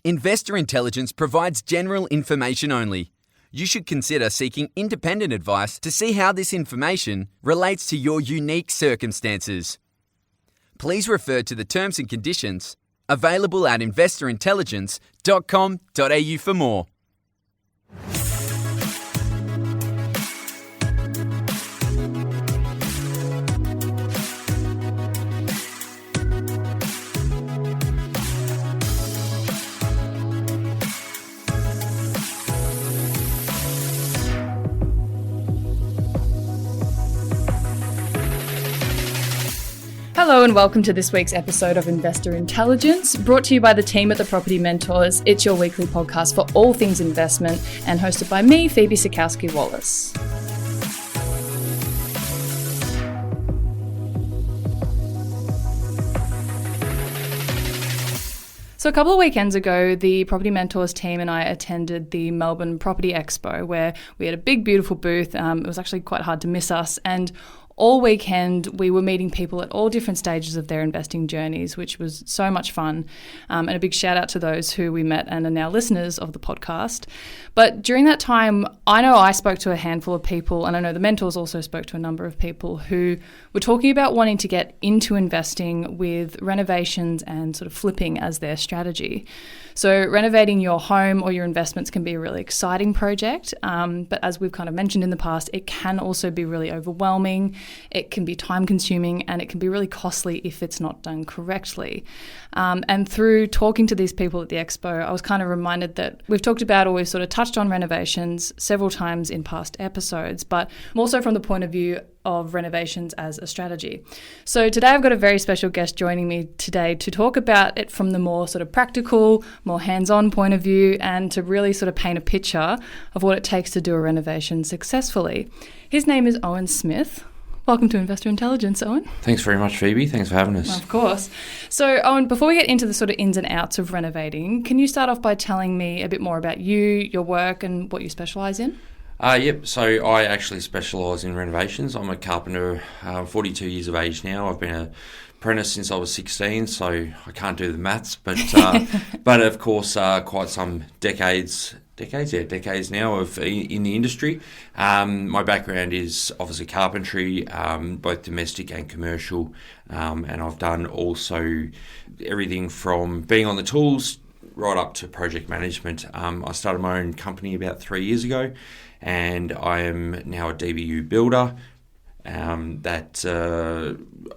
Investor Intelligence provides general information only. You should consider seeking independent advice to see how this information relates to your unique circumstances. Please refer to the terms and conditions available at investorintelligence.com.au for more. Hello and welcome to this week's episode of Investor Intelligence, brought to you by the team at the Property Mentors. It's your weekly podcast for all things investment and hosted by me, Phoebe Sikowski-Wallace. So a couple of weekends ago, the Property Mentors team and I attended the Melbourne Property Expo, where we had a big, beautiful booth. It was actually quite hard to miss us. And all weekend, we were meeting people at all different stages of their investing journeys, which was so much fun. And a big shout out to those who we met and are now listeners of the podcast. But during that time, I know I spoke to a handful of people, and I know the mentors also spoke to a number of people who were talking about wanting to get into investing with renovations and sort of flipping as their strategy. So renovating your home or your investments can be a really exciting project, but as we've kind of mentioned in the past, it can also be really overwhelming. It can be time consuming and it can be really costly if it's not done correctly. And through talking to these people at the expo, I was kind of reminded that we've talked about, or we've sort of touched on renovations several times in past episodes, but more so from the point of view of renovations as a strategy. So today I've got a very special guest joining me today to talk about it from the more sort of practical, more hands-on point of view, and to really sort of paint a picture of what it takes to do a renovation successfully. His name is Owen Smith. Welcome to Investor Intelligence, Owen. Thanks very much, Phoebe. Thanks for having us. Of course. So, Owen, before we get into the sort of ins and outs of renovating, can you start off by telling me a bit more about you, your work, and what you specialise in? Yep, so I actually specialise in renovations. I'm a carpenter, 42 years of age now. I've been an apprentice since I was 16, so I can't do the maths, but but of course quite some decades now of in the industry. My background is obviously carpentry, both domestic and commercial, and I've done also everything from being on the tools right up to project management. I started my own company about 3 years ago, and I am now a DBU builder that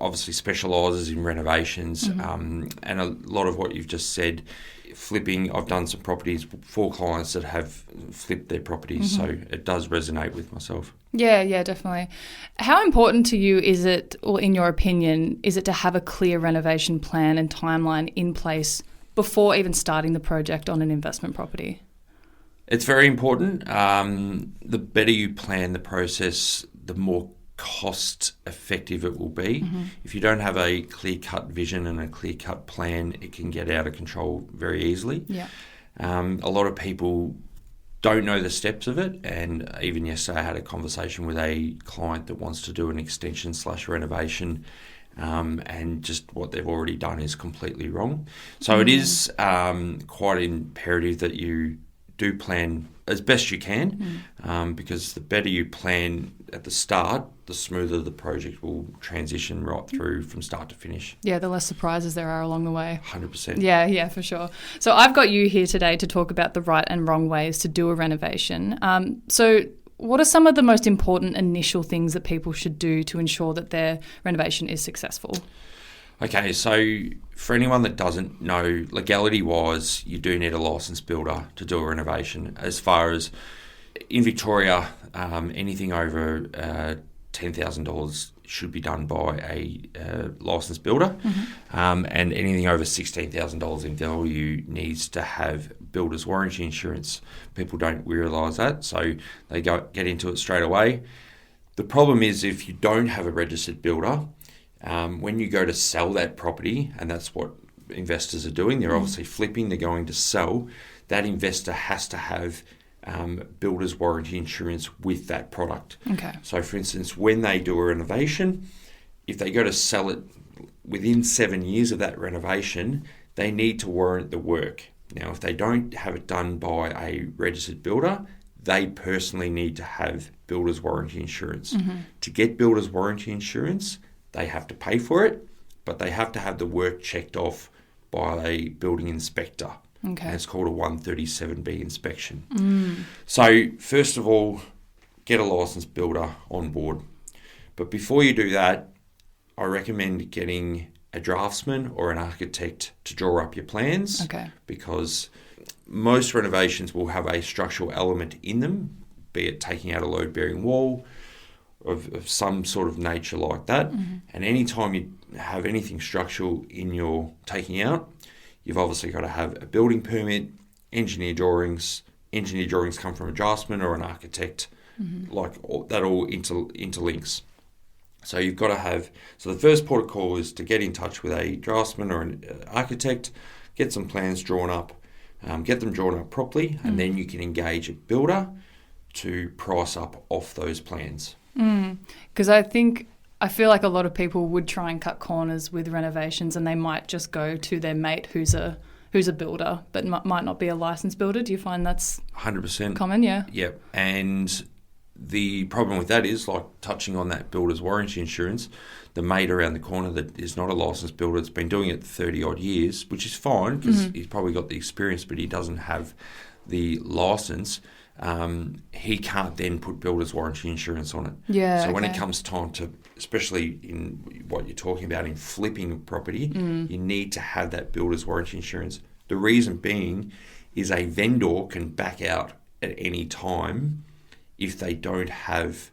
obviously specialises in renovations, and a lot of what you've just said, flipping. I've done some properties for clients that have flipped their properties, so it does resonate with myself. Yeah, definitely. How important to you is it, or in your opinion, is it to have a clear renovation plan and timeline in place before even starting the project on an investment property? It's very important. The better you plan the process, the more cost effective it will be. If you don't have a clear-cut vision and a clear-cut plan, it can get out of control very easily. Yeah. A lot of people don't know the steps of it, and even yesterday I had a conversation with a client that wants to do an extension/renovation, and just what they've already done is completely wrong. So it is quite imperative that you do plan as best you can, because the better you plan at the start, the smoother the project will transition right through from start to finish. Yeah, the less surprises there are along the way. 100%. Yeah, for sure. So I've got you here today to talk about the right and wrong ways to do a renovation. So what are some of the most important initial things that people should do to ensure that their renovation is successful? Okay, so for anyone that doesn't know, legality-wise, you do need a licensed builder to do a renovation. As far as in Victoria, anything over $10,000 should be done by a licensed builder, and anything over $16,000 in value needs to have builder's warranty insurance. People don't realise that, so they get into it straight away. The problem is if you don't have a registered builder, when you go to sell that property, and that's what investors are doing, they're obviously flipping, they're going to sell, that investor has to have builder's warranty insurance with that product. Okay. So for instance, when they do a renovation, if they go to sell it within 7 years of that renovation, they need to warrant the work. Now, if they don't have it done by a registered builder, they personally need to have builder's warranty insurance. To get builder's warranty insurance, they have to pay for it, but they have to have the work checked off by a building inspector. Okay. And it's called a 137B inspection. So first of all, get a licensed builder on board. But before you do that, I recommend getting a draftsman or an architect to draw up your plans. Okay. Because most renovations will have a structural element in them, be it taking out a load-bearing wall of some sort of nature like that. And anytime you have anything structural in your taking out, you've obviously got to have a building permit, engineer drawings. Engineer drawings come from a draftsman or an architect. That all interlinks. So you've got to have... So the first port of call is to get in touch with a draftsman or an architect, get some plans drawn up, get them drawn up properly, and then you can engage a builder to price up off those plans. Because I feel like a lot of people would try and cut corners with renovations, and they might just go to their mate who's a builder, but might not be a licensed builder. Do you find that's 100% common? Yeah. Yep. And the problem with that is, like touching on that builder's warranty insurance, the mate around the corner that is not a licensed builder, that's been doing it 30 odd years, which is fine because he's probably got the experience, but he doesn't have the license. He can't then put builder's warranty insurance on it. Yeah. So when it comes time to, especially in what you're talking about in flipping property, you need to have that builder's warranty insurance. The reason being is a vendor can back out at any time if they don't have,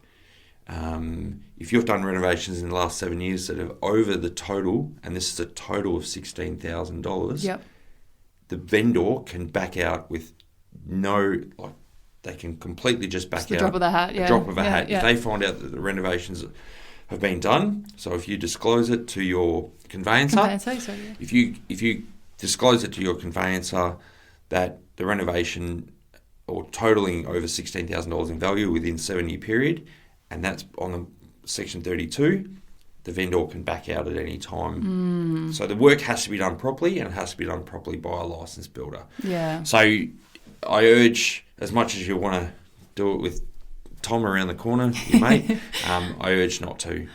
if you've done renovations in the last 7 years that are over the total, and this is a total of $16,000, the vendor can back out with they can completely just back out. The drop of the hat, a drop of a hat. If they find out that the renovations have been done, so if you disclose it to your conveyancer, if you disclose it to your conveyancer that the renovation or totaling over $16,000 in value within 7-year period, and that's on the Section 32, the vendor can back out at any time. So the work has to be done properly, and it has to be done properly by a licensed builder. Yeah. So I urge, as much as you want to do it with Tom around the corner, your mate, I urge not to.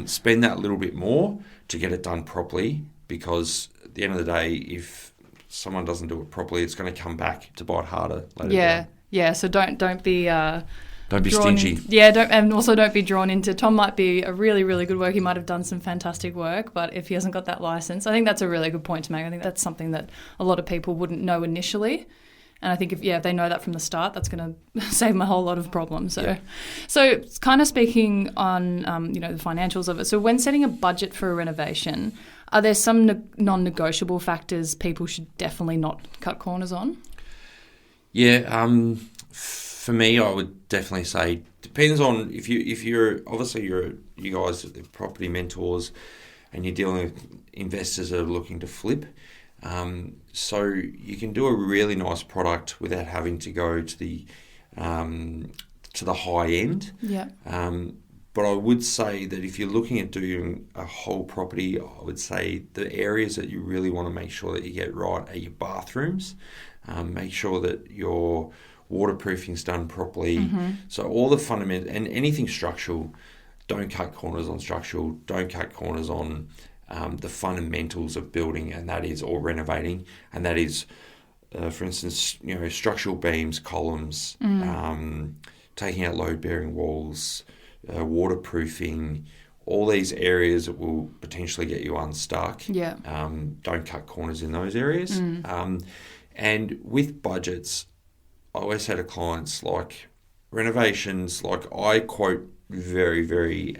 Spend that little bit more to get it done properly, because at the end of the day, if someone doesn't do it properly, it's going to come back to bite harder later down. Yeah. So don't be don't be stingy. Don't be drawn into. Tom might be a really, really good worker. He might have done some fantastic work, but if he hasn't got that license, I think that's a really good point to make. I think that's something that a lot of people wouldn't know initially. And I think if they know that from the start, that's going to save them a whole lot of problems. So it's kind of speaking on the financials of it. So when setting a budget for a renovation, are there some non-negotiable factors people should definitely not cut corners on? Yeah, for me, I would definitely say depends on if you're obviously you guys are property mentors, and you're dealing with investors that are looking to flip. So you can do a really nice product without having to go to the high end. Yeah. But I would say that if you're looking at doing a whole property, I would say the areas that you really want to make sure that you get right are your bathrooms. Make sure that your waterproofing's done properly. So all the fundamental and anything structural, don't cut corners on structural. Don't cut corners on the fundamentals of building, and that is or renovating, and that is, for instance, structural beams, columns, taking out load-bearing walls, waterproofing, all these areas that will potentially get you unstuck. Yeah. Don't cut corners in those areas. And with budgets, I always say to clients, like renovations, like I quote very, very,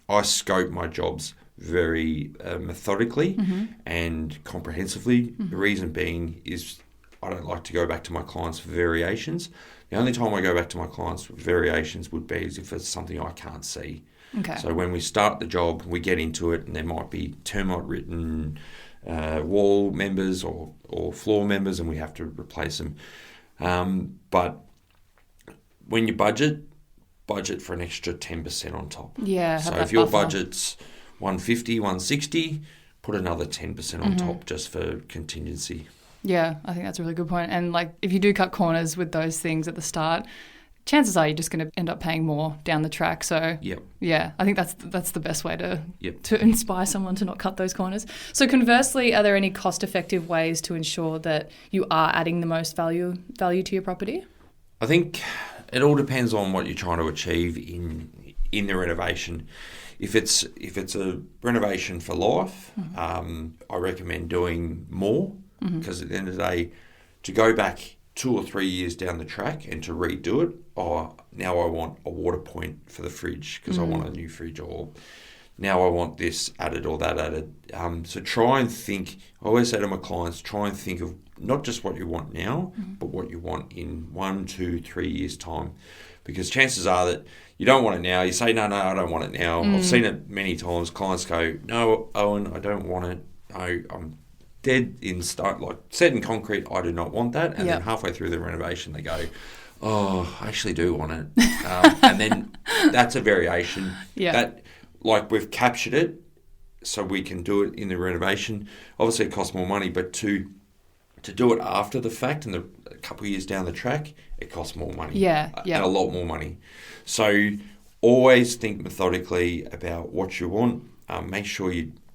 I scope my jobs very methodically and comprehensively. The reason being is I don't like to go back to my clients for variations. The only time I go back to my clients for variations would be as if it's something I can't see. Okay. So when we start the job, we get into it, and there might be termite-ridden wall members or floor members, and we have to replace them. But when you budget for an extra 10% on top. Yeah. So if your budget's 150, 160, put another 10% on top just for contingency. Yeah, I think that's a really good point. And like, if you do cut corners with those things at the start, chances are you're just going to end up paying more down the track. So yeah, I think that's the best way to inspire someone to not cut those corners. So conversely, are there any cost-effective ways to ensure that you are adding the most value to your property? I think it all depends on what you're trying to achieve in the renovation. If it's a renovation for life, I recommend doing more, because at the end of the day, to go back 2 or 3 years down the track and to redo it, now I want a water point for the fridge because I want a new fridge, or now I want this added or that added. So try and think, I always say to my clients, try and think of not just what you want now, but what you want in 1, 2, 3 years' time. Because chances are that you don't want it now. You say, no, I don't want it now. I've seen it many times. Clients go, no, Owen, I don't want it. No, I'm dead in stone, like set in concrete, I do not want that. And then halfway through the renovation, they go, oh, I actually do want it. And then that's a variation. That, like, we've captured it so we can do it in the renovation. Obviously, it costs more money, but to do it after the fact and a couple of years down the track, it costs more money. And a lot more money. So always think methodically about what you want. Make sure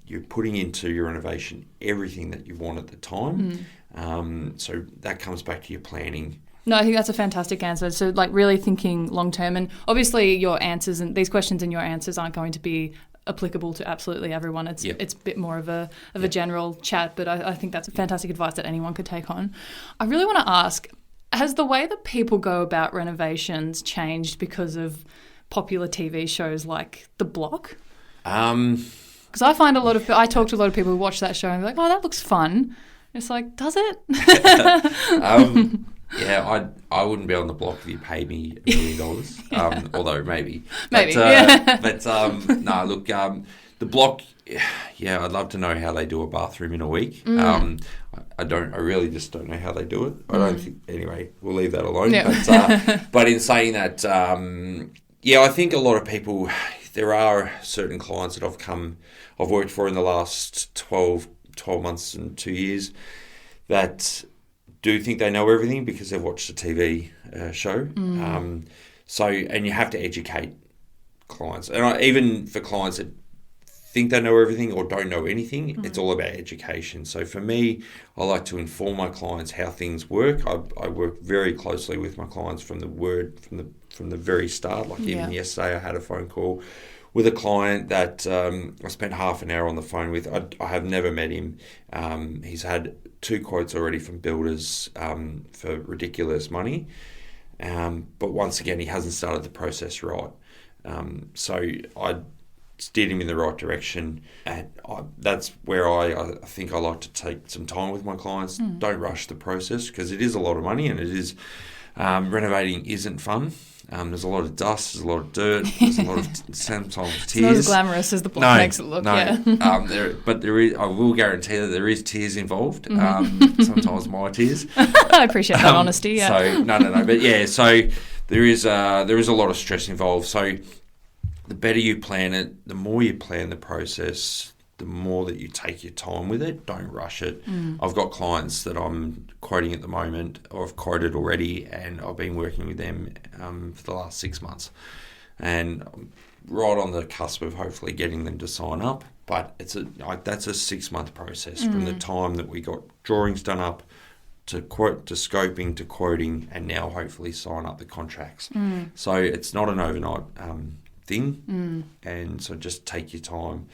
you're putting into your renovation everything that you want at the time. So that comes back to your planning. No, I think that's a fantastic answer. So, like, really thinking long term, and obviously your answers and these questions and your answers aren't going to be applicable to absolutely everyone. It's a bit more of a general chat, but I think that's fantastic advice that anyone could take on. I really want to ask, has the way that people go about renovations changed because of popular TV shows like The Block? Because I find I talk to a lot of people who watch that show and be like, oh, that looks fun. It's like, does it? Yeah, I wouldn't be on The Block if you paid me $1 million, although maybe. Maybe, But no, look, The Block, I'd love to know how they do a bathroom in a week. I really just don't know how they do it. I don't think, anyway, we'll leave that alone. But in saying that, I think a lot of people, there are certain clients that I've worked for in the last 12 months and 2 years that do think they know everything because they've watched a TV show. And you have to educate clients. And even for clients that think they know everything or don't know anything, it's all about education. So for me, I like to inform my clients how things work. I work very closely with my clients from the very start. Like even yesterday, I had a phone call with a client that I spent half an hour on the phone with. I have never met him. He's had 2 quotes already from builders for ridiculous money. But once again, he hasn't started the process right. So I steered him in the right direction. And that's where I think I like to take some time with my clients. Don't rush the process because it is a lot of money and it is renovating isn't fun. There's a lot of dust, there's a lot of dirt, there's a lot of sometimes tears. It's not as glamorous as The Block makes it look. But there is. I will guarantee that there is tears involved. Sometimes my tears. I appreciate that honesty. So no. But so there is a lot of stress involved. So the better you plan it, the more you plan the process, the more that you take your time with it. Don't rush it. I've got clients that I'm quoting at the moment, or I've quoted already, and I've been working with them for the last 6 months. And I'm right on the cusp of hopefully getting them to sign up. But that's a 6-month process from the time that we got drawings done up to scoping, to quoting, and now hopefully sign up the contracts. So it's not an overnight thing. And so just take your time.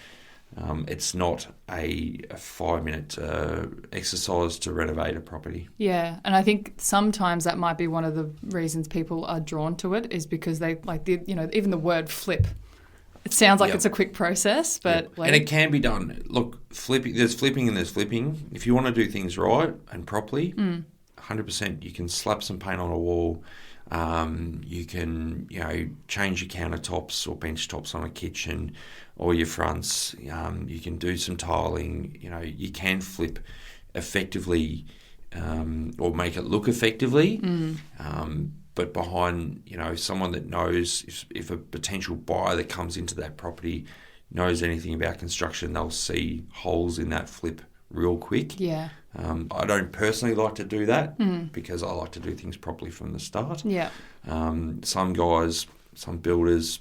It's not a 5-minute exercise to renovate a property. Yeah, and I think sometimes that might be one of the reasons people are drawn to it is because they even the word flip. It sounds like it's a quick process, but and it can be done. Look, there's flipping and there's flipping. If you want to do things right and properly, 100%, you can slap some paint on a wall. You can, change your countertops or bench tops on a kitchen or your fronts. You can do some tiling. You can flip effectively or make it look effectively. But behind, someone that knows if a potential buyer that comes into that property knows anything about construction, they'll see holes in that flip real quick. Yeah. I don't personally like to do that because I like to do things properly from the start. Yeah. Some guys, some builders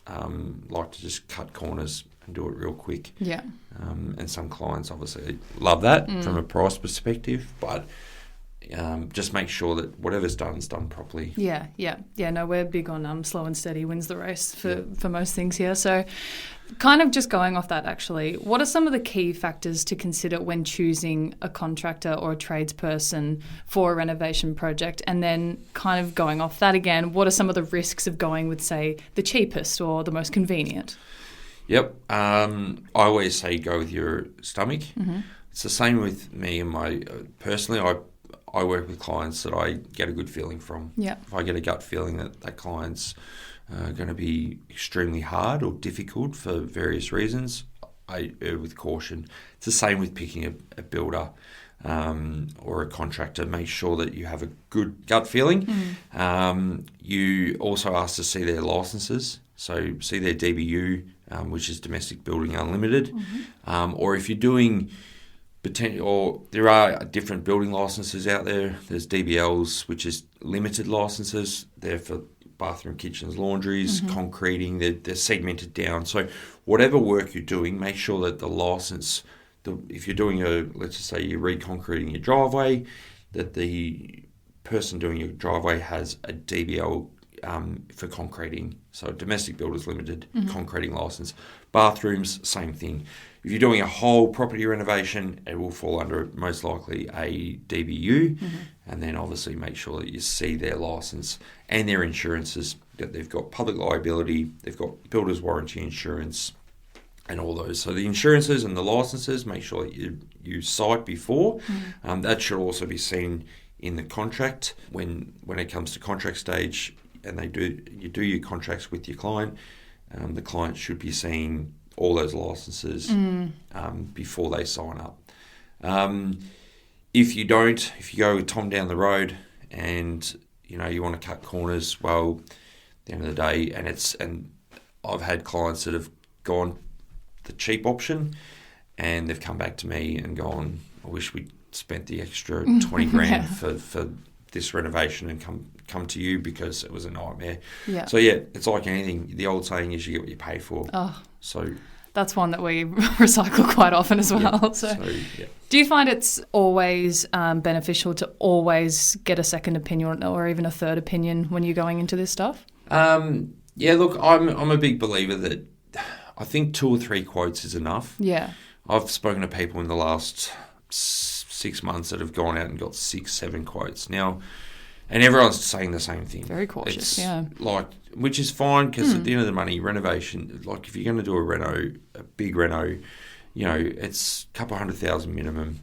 like to just cut corners and do it real quick. Yeah. And some clients obviously love that from a price perspective, but just make sure that whatever's done is done properly. Yeah. No, we're big on slow and steady wins the race for most things here. So kind of just going off that, actually, what are some of the key factors to consider when choosing a contractor or a tradesperson for a renovation project? And then kind of going off that again, what are some of the risks of going with, say, the cheapest or the most convenient? Yep. I always say go with your stomach. Mm-hmm. It's the same with me and my... personally, I work with clients that I get a good feeling from. Yeah. If I get a gut feeling that client's going to be extremely hard or difficult for various reasons, I err with caution. It's the same with picking a builder or a contractor. Make sure that you have a good gut feeling. You also ask to see their licenses. So see their DBU, which is Domestic Building Unlimited. Or if you're doing... or there are different building licenses out there. There's DBLs, which is limited licenses. They're for bathroom, kitchens, laundries, concreting. They're segmented down. So whatever work you're doing, make sure that the license, if you're doing let's just say you're reconcreting your driveway, that the person doing your driveway has a DBL for concreting. So Domestic Builders Limited concreting license. Bathrooms, same thing. If you're doing a whole property renovation, it will fall under most likely a DBU, and then obviously make sure that you see their license and their insurances, that they've got public liability, they've got builder's warranty insurance, and all those. So the insurances and the licenses, make sure that you cite before. That should also be seen in the contract when it comes to contract stage, and you do your contracts with your client. The client should be seeing all those licenses before they sign up. If you go with Tom down the road and you want to cut corners, well, at the end of the day, and I've had clients that have gone the cheap option, and they've come back to me and gone, I wish we'd spent the extra 20 grand for this renovation and come to you because it was a nightmare. Yeah. So it's like anything. The old saying is you get what you pay for. Oh. So that's one that we recycle quite often as well. Do you find it's always beneficial to always get a second opinion or even a third opinion when you're going into this stuff? Look, I'm a big believer that I think 2 or 3 quotes is enough. Yeah. I've spoken to people in the last 6 months that have gone out and got 6, 7 quotes. Now, and everyone's saying the same thing. Very cautious, Which is fine because at the end of the money, renovation, like if you're going to do a big reno, it's a couple $100,000 minimum.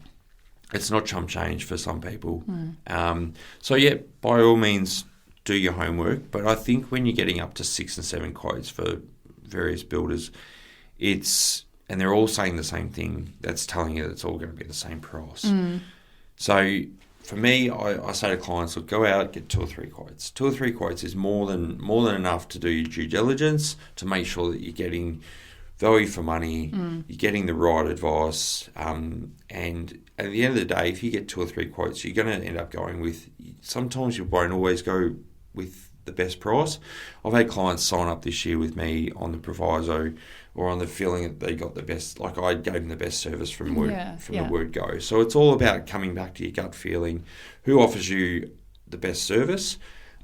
It's not chump change for some people. By all means, do your homework. But I think when you're getting up to 6 and 7 quotes for various builders, and they're all saying the same thing, that's telling you that it's all going to be the same price. So for me, I say to clients, look, go out, get 2 or 3 quotes. 2 or 3 quotes is more than enough to do your due diligence, to make sure that you're getting value for money, you're getting the right advice, and at the end of the day, if you get 2 or 3 quotes, you're going to end up going with, sometimes you won't always go with the best price. I've had clients sign up this year with me on the proviso or on the feeling that they got the best, like I gave them the best service from the word go. So it's all about coming back to your gut feeling. Who offers you the best service?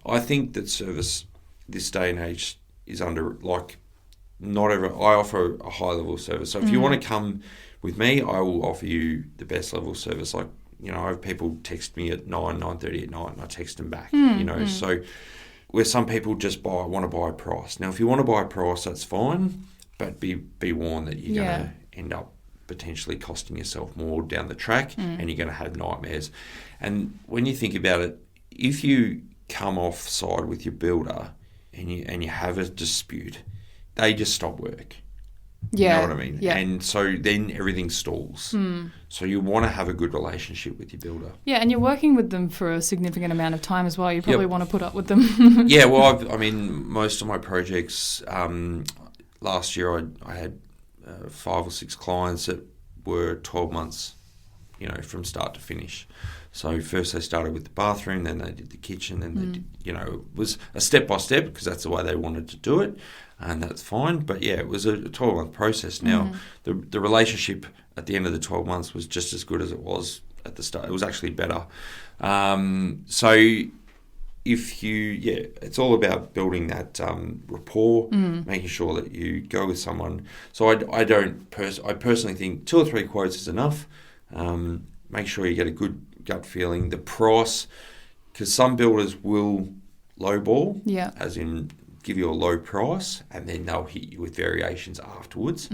I think that service this day and age is under, I offer a high level of service. So if you want to come with me, I will offer you the best level of service. I have people text me at 9:30 at night and I text them back, so where some people just want to buy a price. Now, if you want to buy a price, that's fine, but be warned that you're going to end up potentially costing yourself more down the track and you're going to have nightmares. And when you think about it, if you come off side with your builder and you have a dispute, they just stop work. You know what I mean? Yeah. And so then everything stalls. So you want to have a good relationship with your builder. Yeah, and you're working with them for a significant amount of time as well. You probably want to put up with them. Yeah, well, most of my projects, last year I had 5 or 6 clients that were 12 months from start to finish. So first they started with the bathroom, then they did the kitchen, then they did, it was a step-by-step because that's the way they wanted to do it, and that's fine. But yeah, it was a 12-month process. Now, the relationship at the end of the 12 months was just as good as it was at the start. It was actually better. So it's all about building that rapport, making sure that you go with someone. So I personally think 2 or 3 quotes is enough. Make sure you get a good gut feeling. The price, because some builders will lowball, as in give you a low price, and then they'll hit you with variations afterwards,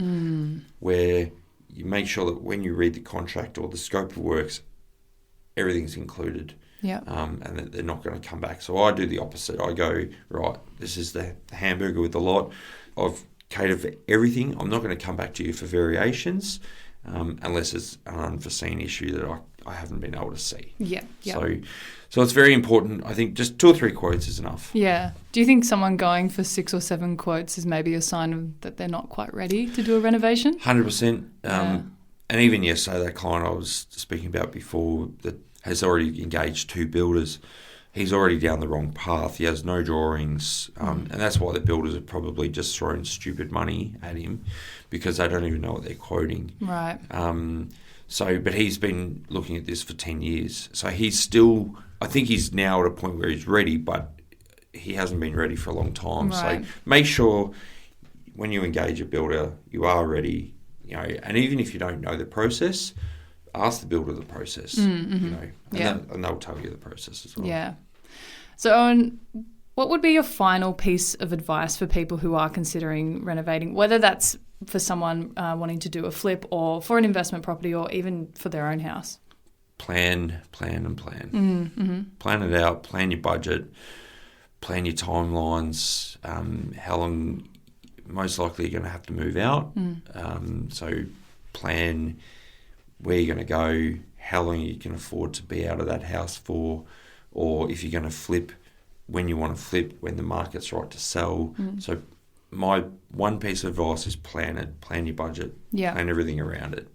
where you make sure that when you read the contract or the scope of works, everything's included. And that they're not going to come back. So I do the opposite. I go, right, this is the hamburger with the lot. I've catered for everything. I'm not going to come back to you for variations unless it's an unforeseen issue that I haven't been able to see. So it's very important. I think just 2 or 3 quotes is enough. Yeah. Do you think someone going for 6 or 7 quotes is maybe a sign that they're not quite ready to do a renovation? 100%. And even yesterday, that client I was speaking about before that has already engaged 2 builders. He's already down the wrong path. He has no drawings. And that's why the builders have probably just thrown stupid money at him because they don't even know what they're quoting. Right. But he's been looking at this for 10 years. So he's still, I think he's now at a point where he's ready, but he hasn't been ready for a long time. Right. So make sure when you engage a builder, you are ready, and even if you don't know the process, ask the builder the process, and they'll tell you the process as well. Yeah. So, Owen, what would be your final piece of advice for people who are considering renovating, whether that's for someone wanting to do a flip or for an investment property or even for their own house? Plan. Plan it out, plan your budget, plan your timelines, how long most likely you're going to have to move out. So plan where you're going to go, how long you can afford to be out of that house for, or if you're going to flip, when you want to flip, when the market's right to sell. So my one piece of advice is plan it, plan your budget, plan everything around it.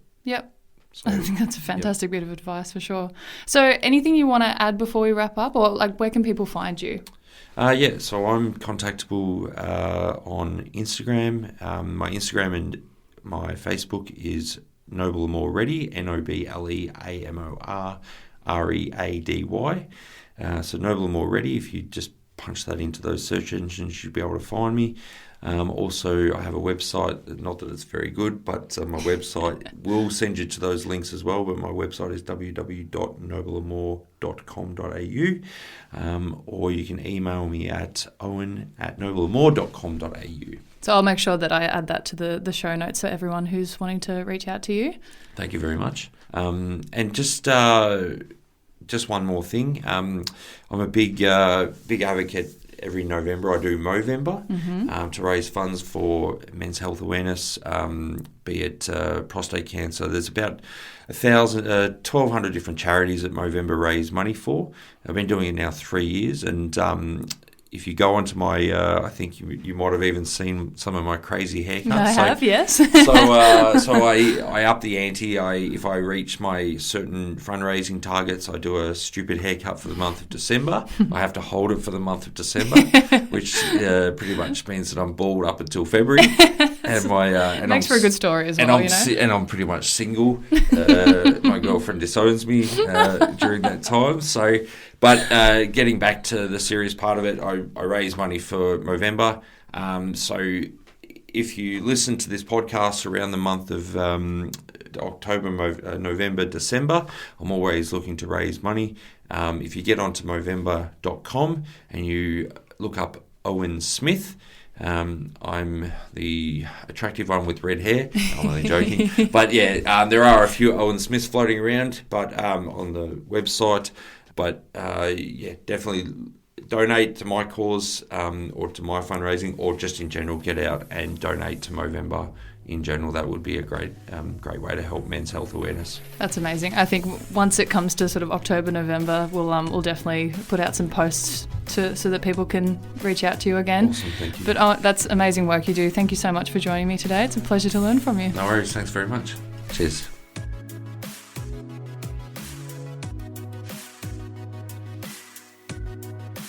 So, I think that's a fantastic bit of advice for sure. So anything you want to add before we wrap up, or where can people find you? So I'm contactable on Instagram. My Instagram and my Facebook is Noble and More Ready, NobleAmorReady. So Noble and More Ready, if you just punch that into those search engines, you'll be able to find me. Also, I have a website, not that it's very good, but my website will send you to those links as well, but my website is www.nobleandmore.com.au, or you can email me at owen@nobleandmore.com.au. So I'll make sure that I add that to the show notes for everyone who's wanting to reach out to you. Thank you very much. And just one more thing. I'm a big advocate. Every November I do Movember to raise funds for men's health awareness, be it prostate cancer. There's about 1,200 different charities that Movember raise money for. I've been doing it now 3 years, and if you go onto my, I think you might have even seen some of my crazy haircuts. I have, yes. So I up the ante. If I reach my certain fundraising targets, I do a stupid haircut for the month of December. I have to hold it for the month of December, which pretty much means that I'm bald up until February. And makes for a good story as well, and I'm pretty much single. My girlfriend disowns me during that time. But getting back to the serious part of it, I raise money for Movember. So if you listen to this podcast around the month of October, November, December, I'm always looking to raise money. If you get onto Movember.com and you look up Owen Smith, I'm the attractive one with red hair. I'm only joking. But there are a few Owen Smiths floating around, but on the website. But definitely donate to my cause or to my fundraising, or just in general get out and donate to Movember in general. That would be a great way to help men's health awareness. That's amazing. I think once it comes to sort of October, November, we'll definitely put out some posts so that people can reach out to you again. Awesome, thank you. But that's amazing work you do. Thank you so much for joining me today. It's a pleasure to learn from you. No worries. Thanks very much. Cheers.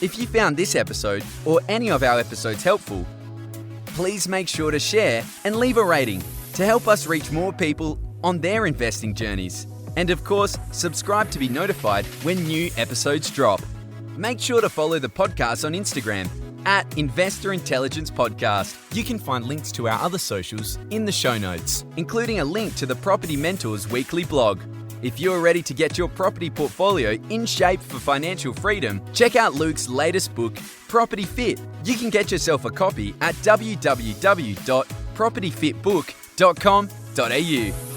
If you found this episode or any of our episodes helpful, please make sure to share and leave a rating to help us reach more people on their investing journeys. And of course, subscribe to be notified when new episodes drop. Make sure to follow the podcast on Instagram at Investor Intelligence Podcast. You can find links to our other socials in the show notes, including a link to the Property Mentors weekly blog. If you're ready to get your property portfolio in shape for financial freedom, check out Luke's latest book, Property Fit. You can get yourself a copy at www.propertyfitbook.com.au.